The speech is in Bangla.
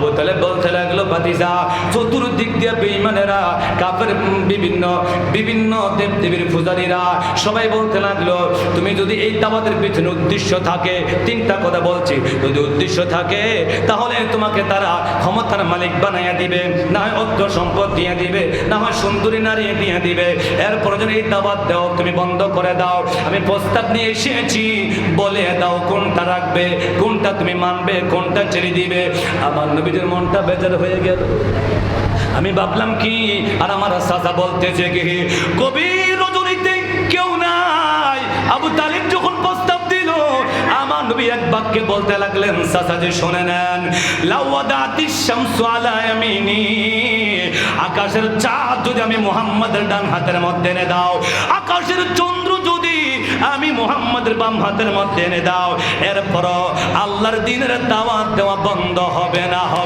আবু তালেব বলতে লাগলো, ভাতিজা, চতুর্দিক দিয়ে বেঈমানেরা, কাফের, বিভিন্ন দেবদেবীর পূজারীরা সবাই বলতে লাগলো, তুমি যদি এই দাওয়াতের পিছনে উদ্দেশ্য থাকে, তিনটা কথা বলছি, যদি উদ্দেশ্য থাকে তাহলে তোমাকে তারা ক্ষমতার মালিক বানাইয়া দিবে, না হয় অর্থ সম্পদ দিয়ে দিবে, না হয় সুন্দরী নারী দিয়ে দিবে। এরপর যদি এই দাওয়াত দাও তুমি বন্ধ করে দাও, আমি প্রস্তাব নিয়ে এসেছি, বলে দাও কোনটা রাখবে, কোনটা তুমি মানবে, কোনটা ছেড়ে দিবে। আমার নবীদের মনটা বেজার হয়ে গেল। আমি ভাবলাম কি, আর আমার চাচা বলতেছে কি, গভীর রজনীতে কেউ নাই। আবু তালিব যখন প্রস্তাব দিল, আমার নবী এক বাক্যে বলতে লাগলেন, চাচাজি শুনে নেন, লাওয়াদাতিশ শামসু আলা ইয়ামিনি, আকাশের চাঁদ যদি আমি মুহাম্মাদের ডান হাতের মধ্যে এনে দাও, আকাশের চন্দ্র যদি আমি মুহাম্মাদের বাম হাতের মধ্যে এনে দাও, এরপর আল্লাহর দ্বীনের দাওয়াত দেওয়া বন্ধ হবে না।